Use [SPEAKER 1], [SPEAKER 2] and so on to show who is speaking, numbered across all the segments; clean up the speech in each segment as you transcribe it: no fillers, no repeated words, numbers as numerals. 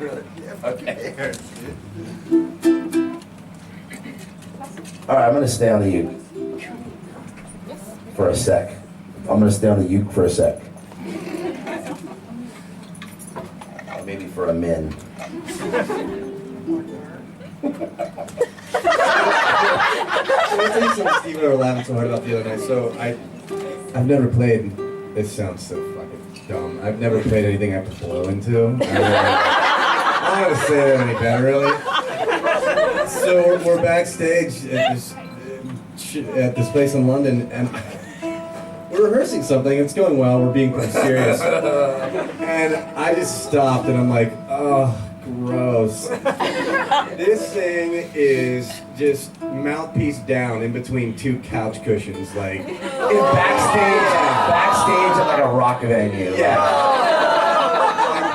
[SPEAKER 1] Really? Okay. All right, I'm gonna stay on the uke for a sec. I'm gonna stay on the uke for a sec. Maybe for a min.
[SPEAKER 2] I'll tell you something Steve and I were laughing so hard about the other night. So I've never played, this sounds so fucking dumb. I've never played anything I put blow into. I don't know how to say that any better, really. So we're backstage at this place in London, and we're rehearsing something. It's going well. We're being pretty serious. And I just stopped, and I'm like, oh, gross. This thing is just mouthpiece down in between two couch cushions, like
[SPEAKER 1] Backstage at like a rock venue.
[SPEAKER 2] Yeah.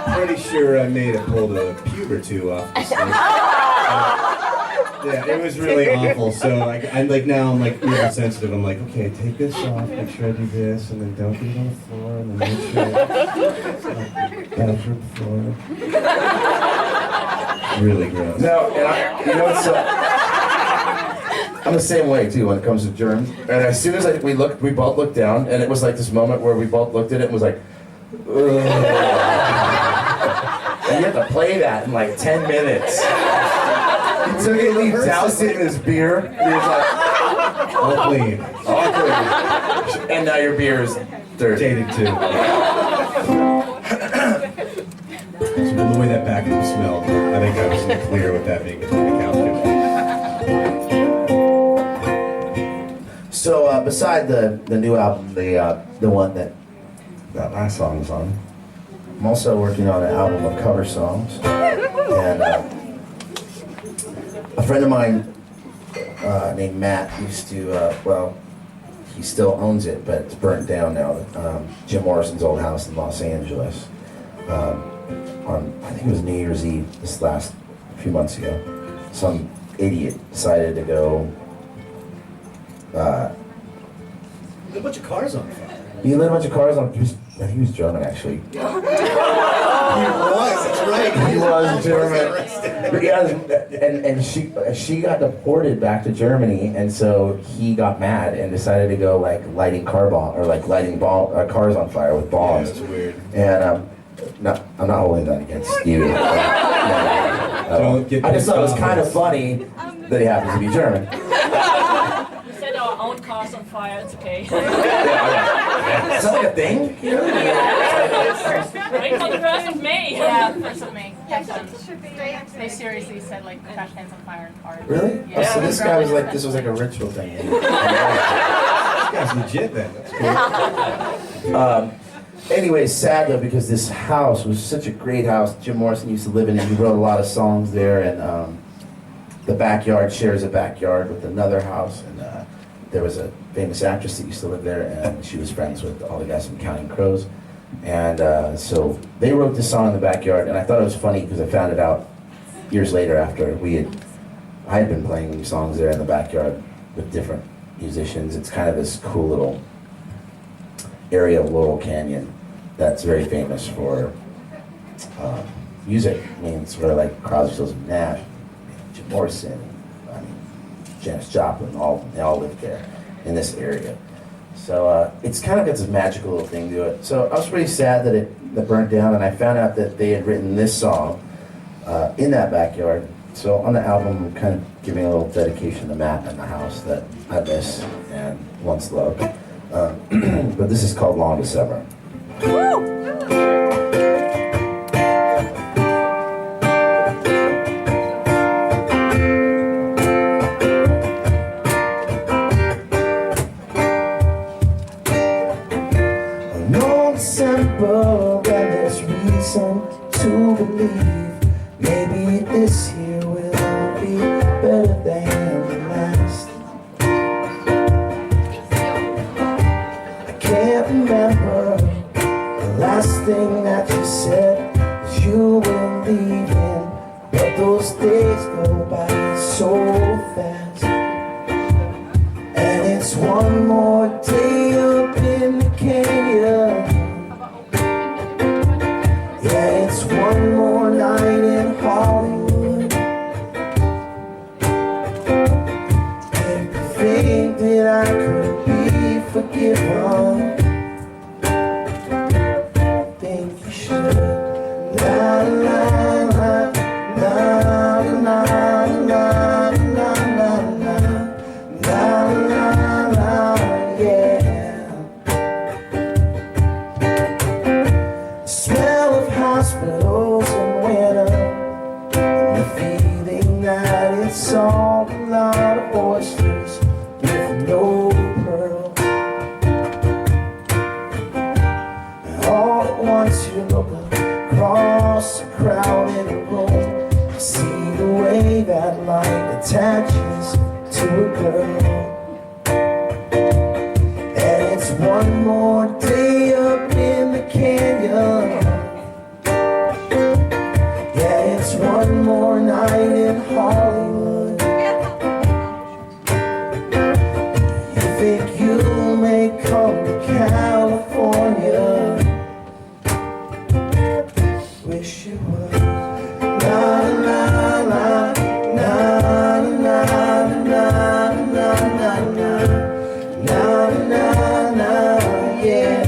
[SPEAKER 2] I'm pretty sure I may have pulled a pube or two off the stage. Yeah, it was really awful. So I'm like now I'm like really sensitive. I'm like, okay, take this off, make sure I do this, and then don't get it on the floor, and then make sure it's not the bathroom floor. Really gross.
[SPEAKER 1] No, and you know what's I'm the same way too when it comes to germs. And as soon as we both looked down, and it was like this moment where we both looked at it and was like, ugh. And you have to play that in like 10 minutes. So he doused it in his beer. He was like,
[SPEAKER 2] all clean.
[SPEAKER 1] all clean. And now your beer is dirty.
[SPEAKER 2] Dated too. So the way that back room smelled, I think I was clear with that being between the couch cushions.
[SPEAKER 1] So beside the new album, the one that last song was on, I'm also working on an album of cover songs. And a friend of mine named Matt used to, he still owns it, but it's burnt down now. Jim Morrison's old house in Los Angeles. On, I think it was New Year's Eve this last few months ago, some idiot decided to go.
[SPEAKER 2] A bunch of cars on fire.
[SPEAKER 1] He lit a bunch of cars on. He was German actually.
[SPEAKER 2] He was, that's right.
[SPEAKER 1] He was German. But yeah, and she got deported back to Germany, and so he got mad and decided to go like lighting cars on fire with bombs.
[SPEAKER 2] Yeah, that's weird.
[SPEAKER 1] And no, I'm not holding that against you. I just thought it was kind of funny that he happens to be German.
[SPEAKER 3] We set our own cars on fire, it's okay.
[SPEAKER 1] Is that like a thing?
[SPEAKER 3] Wait till the 1st of May.
[SPEAKER 4] Yeah, 1st of May. They seriously said like trash cans on fire and cars.
[SPEAKER 1] Really?
[SPEAKER 4] Yeah.
[SPEAKER 1] Oh, so this guy was like, this was like a ritual thing.
[SPEAKER 2] This guy's legit then. That's cool.
[SPEAKER 1] Anyway, sad though, because this house was such a great house. Jim Morrison used to live in it. He wrote a lot of songs there, and the backyard shares a backyard with another house. And there was a famous actress that used to live there, and she was friends with all the guys from Counting Crows. And so they wrote this song in the backyard, and I thought it was funny because I found it out years later after I had been playing songs there in the backyard with different musicians. It's kind of this cool little area of Laurel Canyon that's very famous for music. I mean, it's where like Crosby, Stills and Nash, Jim Morrison, Janis Joplin, they all lived there in this area. So it's kind of got this magical little thing to it. So I was pretty sad that it burnt down, and I found out that they had written this song in that backyard. So on the album, I'm kind of giving a little dedication to Matt and the house that I miss and once loved. But this is called Long December. Long December, and there's reason to believe maybe this year will be better than the last. Can't remember the last thing that you said was you were leaving, but those days go by so fast. And it's one more day up in the canyon. Yeah, it's one more night in a crowd in the room. I see the way that light attaches to a girl. And it's one more day up in the canyon. Yeah, it's one more night in Hollywood. You think you may come to California? Wish you would. La la la, na na na na na na na na, yeah.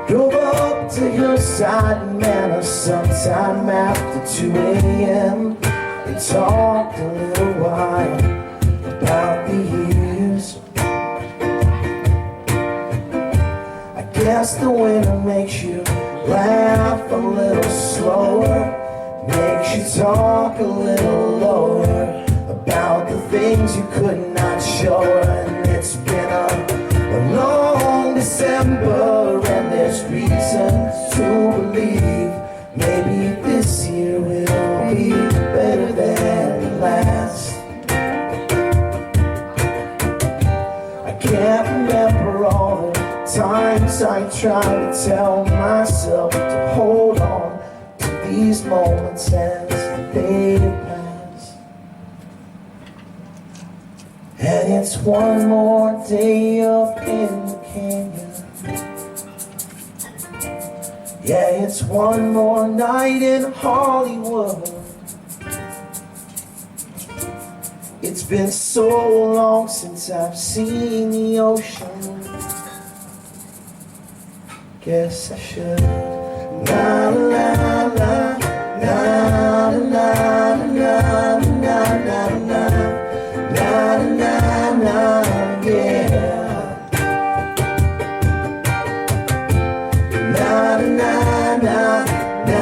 [SPEAKER 1] Drove up to Hillside Manor sometime after 2 a.m. and talked a little while about the years. I guess the winter makes you laugh a little slower, makes you talk a little lower about the things you could not show her. And it's been a long December, and there's reason to believe maybe this year will be better than last. I can't remember all the times I tried to tell myself to hold on to these moments as they pass. And it's one more day up in the canyon. Yeah, it's one more night in Hollywood. It's been so long since I've seen the ocean. Guess I should. La la la, la la la la la la la la la, yeah. Na na na na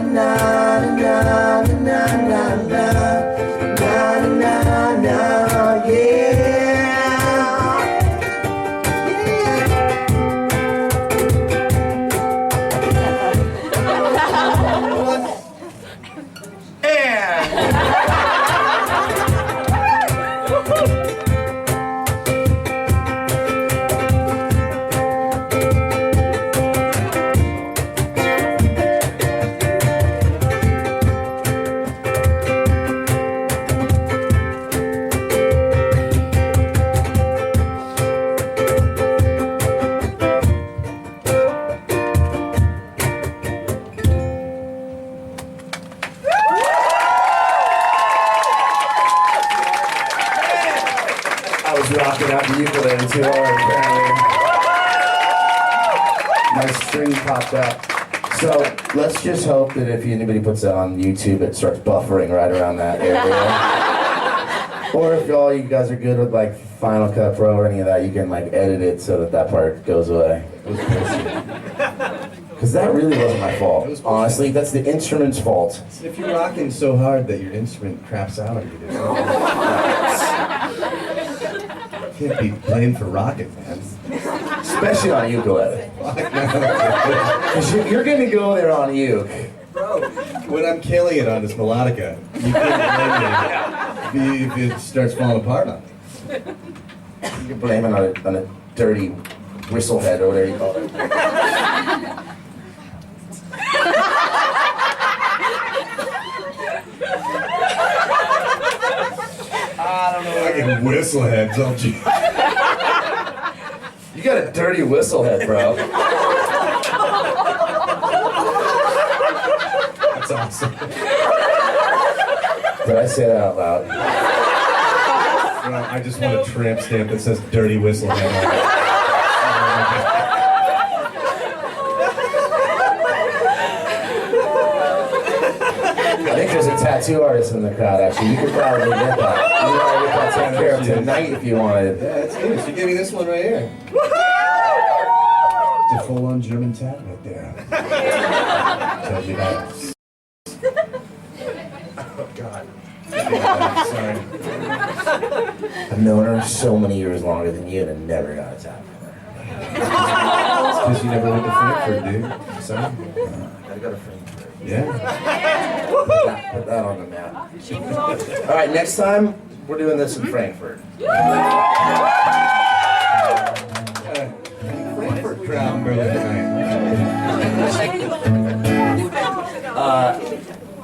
[SPEAKER 1] na na na na na na, yeah. I was rocking out the ukulele too hard, apparently. My string popped up. So let's just hope that if anybody puts that on YouTube, it starts buffering right around that area. Or if all you guys are good with like Final Cut Pro or any of that, you can like edit it so that that part goes away. Because that really wasn't my fault. Honestly, that's the instrument's fault.
[SPEAKER 2] If you're rocking so hard that your instrument craps out on you, you can't be blamed for rocking, man.
[SPEAKER 1] Especially on a ukulele. Because you're going to go there on a uke.
[SPEAKER 2] Bro, when I'm killing it on this melodica, you can't blame me if it starts falling apart on me.
[SPEAKER 1] You can blame it on a dirty whistlehead or whatever you call it. I don't know.
[SPEAKER 2] Fucking whistlehead, don't you?
[SPEAKER 1] You got a dirty whistlehead, bro.
[SPEAKER 2] That's awesome.
[SPEAKER 1] Did I say that out loud?
[SPEAKER 2] Well, I just want a tramp stamp that says dirty whistlehead on it.
[SPEAKER 1] think there's a tattoo artist in the crowd, actually. You could probably get that. You know, get that taken care of tonight if you wanted.
[SPEAKER 2] Yeah, that's good. She gave me this one right here. It's a full-on German tat right there. Tells me that. Oh, God. Sorry.
[SPEAKER 1] I've known her so many years longer than you and I never got a tap from her.
[SPEAKER 2] Because you never went to Frankfurt, dude. Sorry.
[SPEAKER 1] Gotta go to Frankfurt.
[SPEAKER 2] Yeah.
[SPEAKER 1] Put that on the map. All right, next time we're doing this in Frankfurt.
[SPEAKER 2] Frankfurt crowd in Berlin tonight.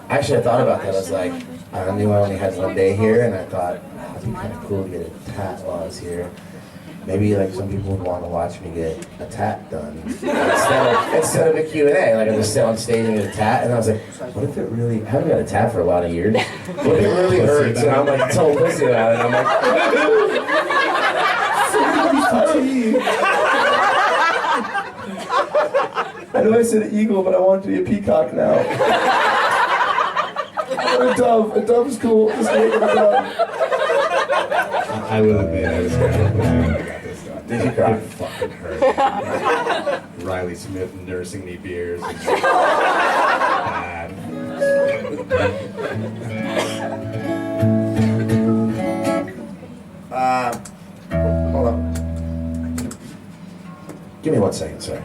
[SPEAKER 1] Actually, I thought about that. I was like, I knew I only had one day here, and I thought, oh, it'd be kind of cool to get a tat while I was here. Maybe like some people would want to watch me get a tat done instead of a Q&A. Like I just sit on stage and get a tat, and I was like, what if it really? I haven't got a tat for a lot of years. What if it really hurts? And I'm like, told pussy about it. And I'm like, I know I said eagle, but I want it to be a peacock now. Or a dove. A dove's cool. Just make it a dove.
[SPEAKER 2] I will admit, I was kind of when I got this done.
[SPEAKER 1] Did you cry?
[SPEAKER 2] It fucking hurt. Riley Smith nursing me beers. And bad.
[SPEAKER 1] Hold on. Give me 1 second, sir.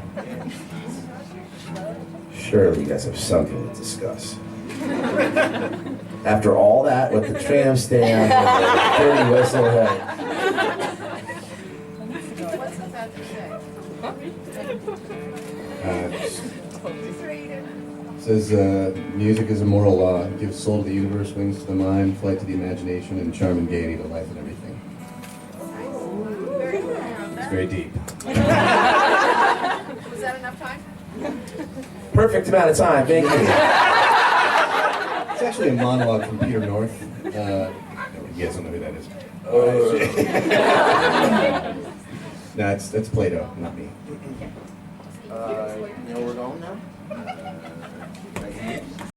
[SPEAKER 1] Surely you guys have something to discuss. After all that with the tram stand and the dirty whistle head.
[SPEAKER 4] What's the bad to say?
[SPEAKER 2] Says music is a moral law. It gives soul to the universe, wings to the mind, flight to the imagination, and charm and gaiety to life and everything. It's very deep.
[SPEAKER 4] Was that enough time?
[SPEAKER 1] Perfect amount of time, thank you.
[SPEAKER 2] It's actually a monologue from Peter North. You guys don't know who that is. No, that's Plato, not me.
[SPEAKER 1] You know where we're going now?